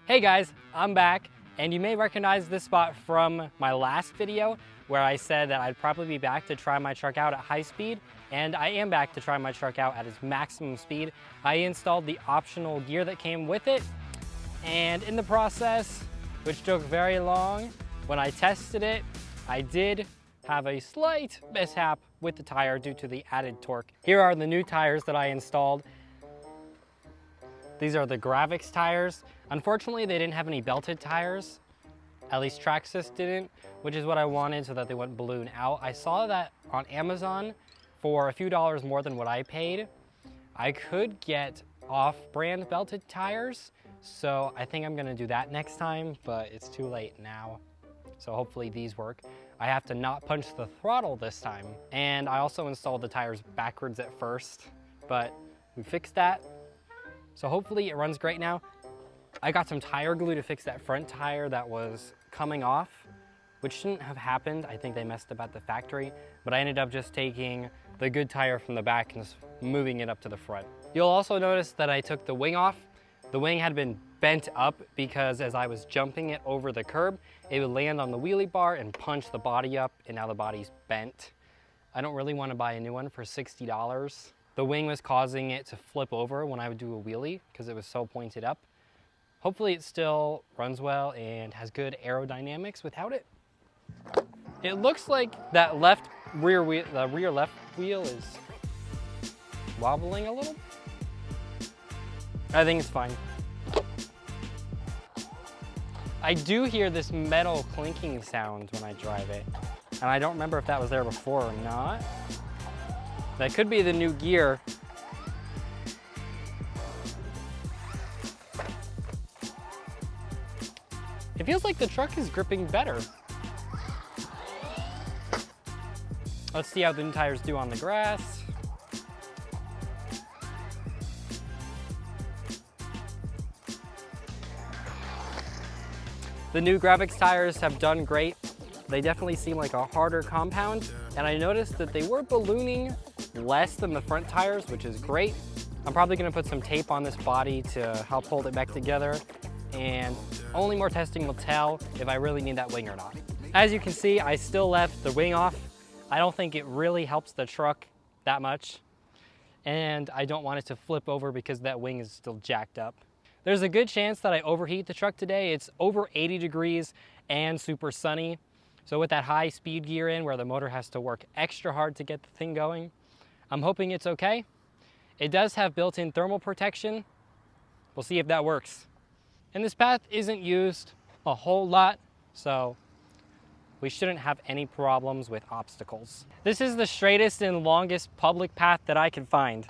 Hey guys, I'm back, and you may recognize this spot from my last video where I said that I'd probably be back to try my truck out at high speed, and I am back to try my truck out at its maximum speed. I installed the optional gear that came with it, and in the process, which took very long, when I tested it, I did have a slight mishap with the tire due to the added torque. Here are the new tires that I installed. These are the Traxxas tires. Unfortunately, they didn't have any belted tires. At least Traxxas didn't, which is what I wanted so that they wouldn't balloon out. I saw that on Amazon for a few dollars more than what I paid. I could get off-brand belted tires, so I think I'm gonna do that next time, but it's too late now. So hopefully these work. I have to not punch the throttle this time. And I also installed the tires backwards at first, but we fixed that. So hopefully it runs great now. I got some tire glue to fix that front tire that was coming off, which shouldn't have happened. I think they messed up at the factory, but I ended up just taking the good tire from the back and just moving it up to the front. You'll also notice that I took the wing off. The wing had been bent up because as I was jumping it over the curb, it would land on the wheelie bar and punch the body up, and now the body's bent. I don't really want to buy a new one for $60. The wing was causing it to flip over when I would do a wheelie because it was so pointed up. Hopefully it still runs well and has good aerodynamics without it. It looks like that left rear wheel, the rear left wheel is wobbling a little. I think it's fine. I do hear this metal clinking sound when I drive it, and I don't remember if that was there before or not. That could be the new gear. It feels like the truck is gripping better. Let's see how the new tires do on the grass. The new Traxxas tires have done great. They definitely seem like a harder compound, and I noticed that they were ballooning less than the front tires, which is great. I'm probably gonna put some tape on this body to help hold it back together, and only more testing will tell if I really need that wing or not. As you can see, I still left the wing off. I don't think it really helps the truck that much, and I don't want it to flip over because that wing is still jacked up. There's a good chance that I overheat the truck today. It's over 80 degrees and super sunny. So with that high speed gear in where the motor has to work extra hard to get the thing going, I'm hoping it's okay. It does have built-in thermal protection. We'll see if that works. And this path isn't used a whole lot, so we shouldn't have any problems with obstacles. This is the straightest and longest public path that I can find.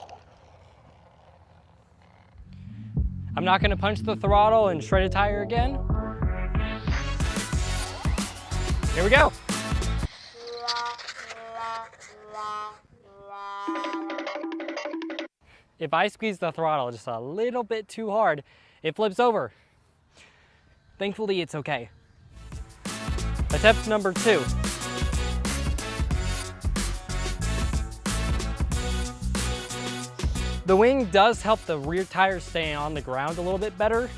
I'm not gonna punch the throttle and shred a tire again. Here we go. If I squeeze the throttle just a little bit too hard, it flips over. Thankfully, it's okay. Attempt number 2. The wing does help the rear tires stay on the ground a little bit better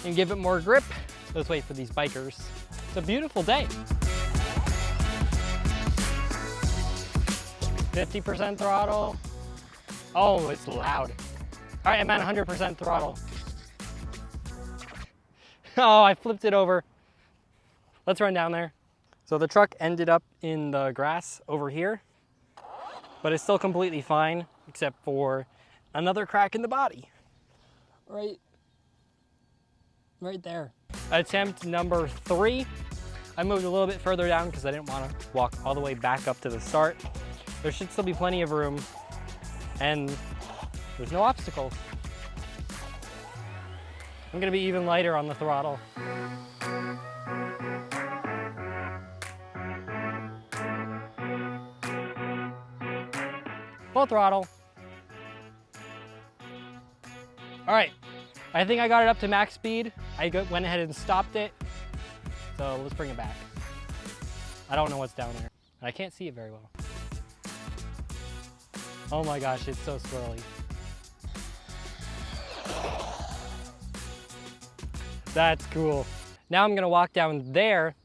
and give it more grip. Let's wait for these bikers. It's a beautiful day. 50% throttle. Oh, it's loud. All right, I'm at 100% throttle. Oh, I flipped it over. Let's run down there. So the truck ended up in the grass over here, but it's still completely fine, except for another crack in the body. Right there. Attempt number 3. I moved a little bit further down because I didn't want to walk all the way back up to the start. There should still be plenty of room, and there's no obstacles. I'm gonna be even lighter on the throttle. Full throttle. All right, I think I got it up to max speed. I went ahead and stopped it. So let's bring it back. I don't know what's down there. I can't see it very well. Oh my gosh, it's so swirly. That's cool. Now I'm gonna walk down there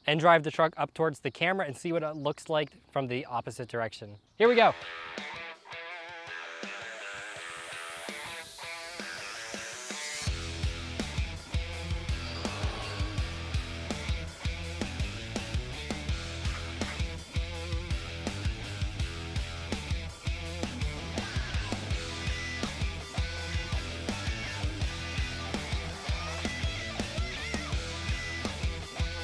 and drive the truck up towards the camera and see what it looks like from the opposite direction. Here we go.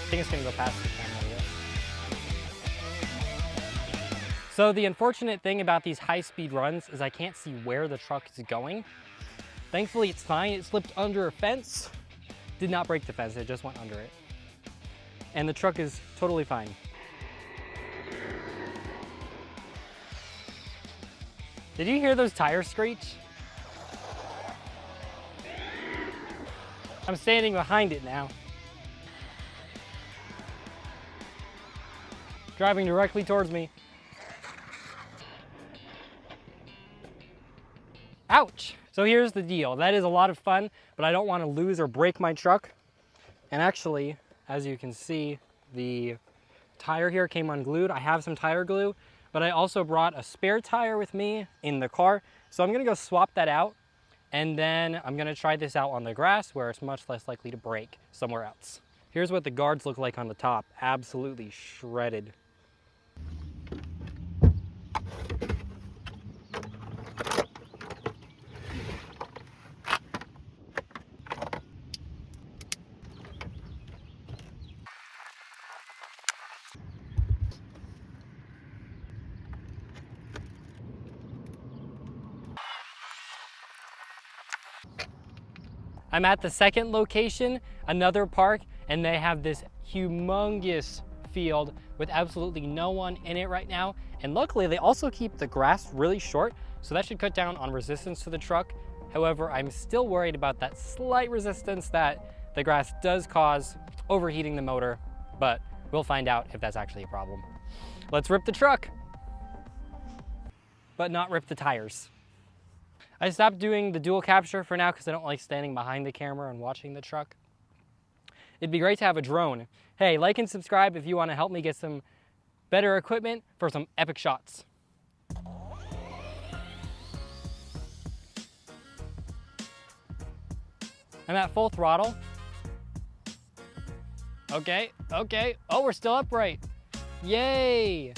I think it's gonna go past the camera, yeah. So the unfortunate thing about these high-speed runs is I can't see where the truck is going. Thankfully it's fine, it slipped under a fence. Did not break the fence, it just went under it. And the truck is totally fine. Did you hear those tires screech? I'm standing behind it now. Driving directly towards me. Ouch! So here's the deal. That is a lot of fun, but I don't want to lose or break my truck. And actually, as you can see, the tire here came unglued. I have some tire glue, but I also brought a spare tire with me in the car. So I'm gonna go swap that out, and then I'm gonna try this out on the grass where it's much less likely to break somewhere else. Here's what the guards look like on the top. Absolutely shredded. I'm at the second location, another park, and they have this humongous field with absolutely no one in it right now. And luckily they also keep the grass really short, so that should cut down on resistance to the truck. However, I'm still worried about that slight resistance that the grass does cause overheating the motor, but we'll find out if that's actually a problem. Let's rip the truck, but not rip the tires. I stopped doing the dual capture for now because I don't like standing behind the camera and watching the truck. It'd be great to have a drone. Hey, like and subscribe if you want to help me get some better equipment for some epic shots. I'm at full throttle. Okay. Oh, we're still upright. Yay!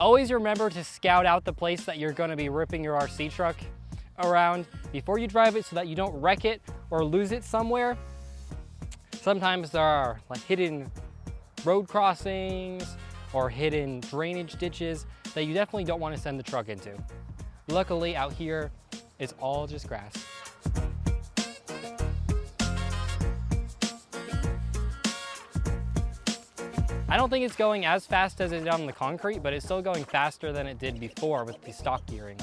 Always remember to scout out the place that you're going to be ripping your RC truck around before you drive it so that you don't wreck it or lose it somewhere. Sometimes there are like hidden road crossings or hidden drainage ditches that you definitely don't want to send the truck into. Luckily out here, it's all just grass. I don't think it's going as fast as it did on the concrete, but it's still going faster than it did before with the stock gearing.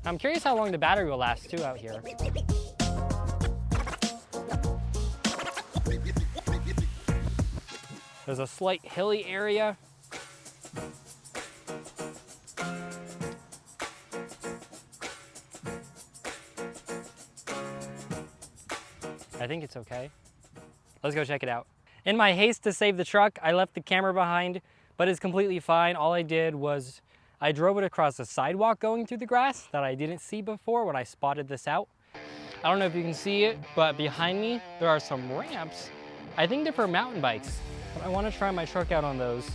I'm curious how long the battery will last too out here. There's a slight hilly area. I think it's okay. Let's go check it out. In my haste to save the truck, I left the camera behind, but it's completely fine. All I did was I drove it across a sidewalk going through the grass that I didn't see before when I spotted this out. I don't know if you can see it, but behind me, there are some ramps. I think they're for mountain bikes, but I want to try my truck out on those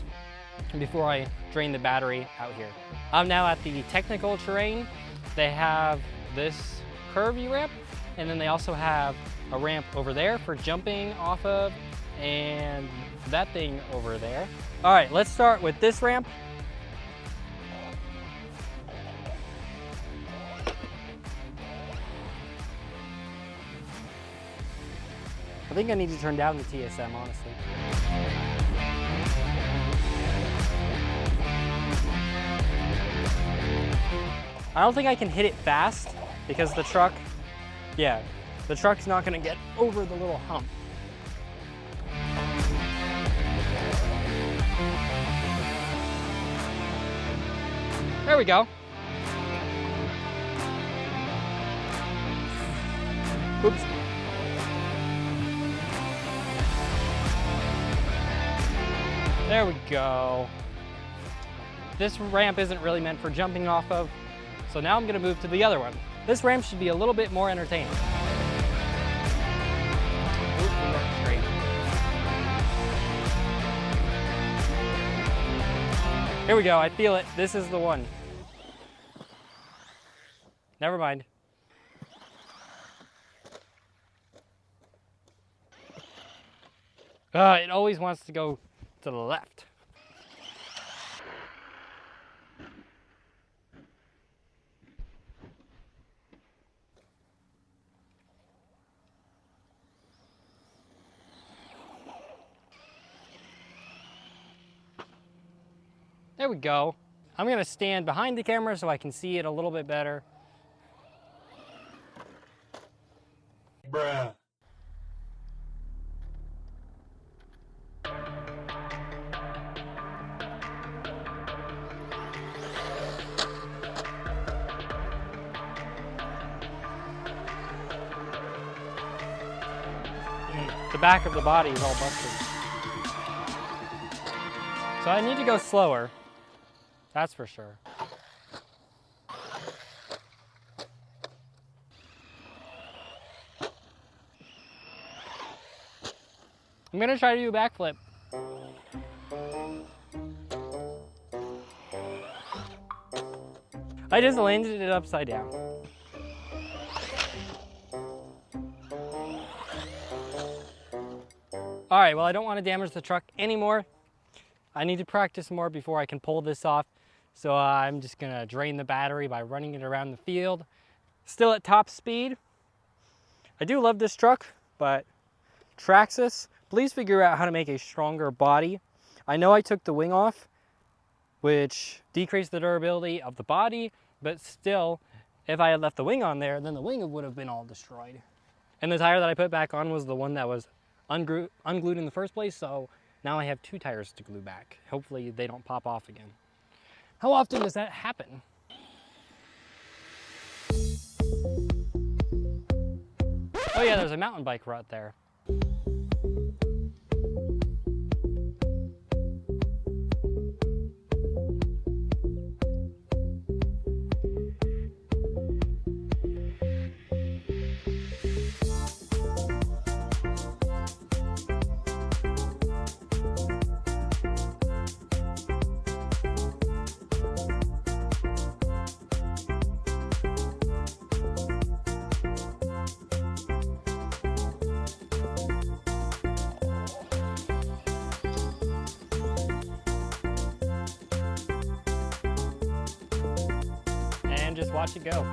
before I drain the battery out here. I'm now at the technical terrain. They have this curvy ramp, and then they also have a ramp over there for jumping off of, and that thing over there. All right, let's start with this ramp. I think I need to turn down the TSM, honestly. I don't think I can hit it fast because the truck's not gonna get over the little hump. There we go. Oops. There we go. This ramp isn't really meant for jumping off of, so now I'm gonna move to the other one. This ramp should be a little bit more entertaining. Oop, we went straight. Here we go, I feel it. This is the one. Never mind. It always wants to go to the left. There we go. I'm gonna stand behind the camera so I can see it a little bit better. Bruh. The back of the body is all busted. So I need to go slower. That's for sure. I'm gonna try to do a backflip. I just landed it upside down. All right, well, I don't want to damage the truck anymore. I need to practice more before I can pull this off. So I'm just gonna drain the battery by running it around the field. Still at top speed. I do love this truck, but Traxxas, please figure out how to make a stronger body. I know I took the wing off, which decreased the durability of the body, but still, if I had left the wing on there, then the wing would have been all destroyed. And the tire that I put back on was the one that was unglued in the first place, so now I have 2 tires to glue back. Hopefully they don't pop off again. How often does that happen? Oh yeah, there's a mountain bike route there. Just watch it go.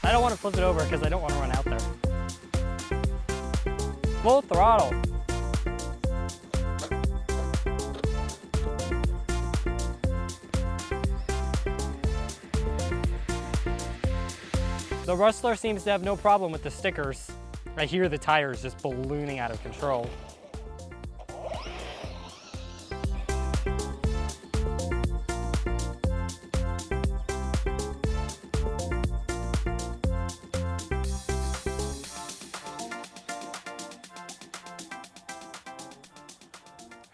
I don't want to flip it over because I don't want to run out there. Full throttle. The Rustler seems to have no problem with the stickers. I hear the tires just ballooning out of control.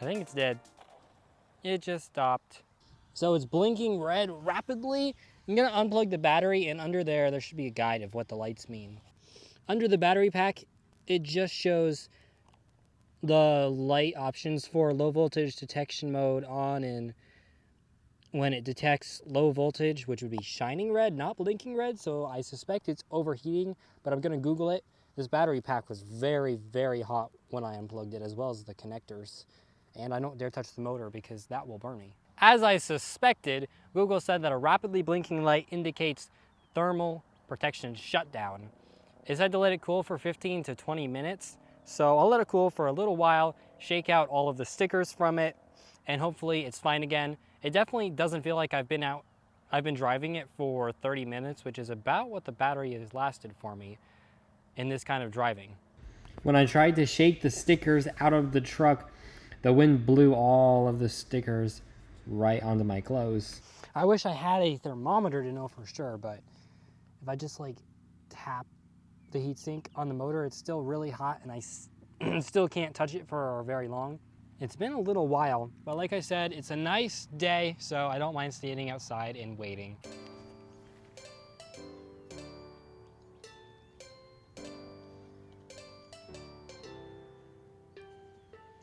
I think it's dead. It just stopped. So it's blinking red rapidly. I'm gonna unplug the battery, and under there should be a guide of what the lights mean. Under the battery pack, it just shows the light options for low voltage detection mode on, and when it detects low voltage, which would be shining red, not blinking red, so I suspect it's overheating, but I'm gonna Google it. This battery pack was very, very hot when I unplugged it, as well as the connectors. And I don't dare touch the motor because that will burn me. As I suspected, Google said that a rapidly blinking light indicates thermal protection shutdown. It said to let it cool for 15 to 20 minutes. So I'll let it cool for a little while, shake out all of the stickers from it, and hopefully it's fine again. It definitely doesn't feel like I've been driving it for 30 minutes, which is about what the battery has lasted for me in this kind of driving. When I tried to shake the stickers out of the truck, the wind blew all of the stickers right onto my clothes. I wish I had a thermometer to know for sure, but if I just like tap the heatsink on the motor, it's still really hot and I still can't touch it for very long. It's been a little while, but like I said, it's a nice day, so I don't mind standing outside and waiting.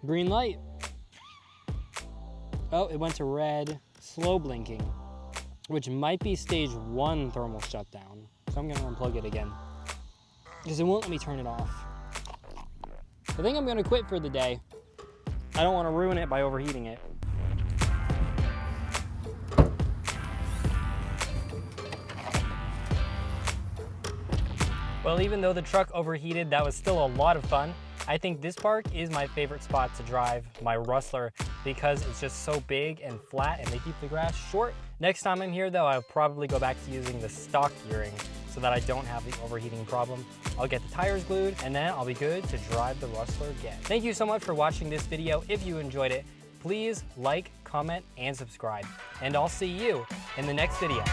Green light. Oh, it went to red, slow blinking, which might be stage 1 thermal shutdown. So I'm gonna unplug it again, because it won't let me turn it off. I think I'm gonna quit for the day. I don't wanna ruin it by overheating it. Well, even though the truck overheated, that was still a lot of fun. I think this park is my favorite spot to drive my Rustler because it's just so big and flat and they keep the grass short. Next time I'm here though, I'll probably go back to using the stock gearing so that I don't have the overheating problem. I'll get the tires glued and then I'll be good to drive the Rustler again. Thank you so much for watching this video. If you enjoyed it, please like, comment, and subscribe. And I'll see you in the next video.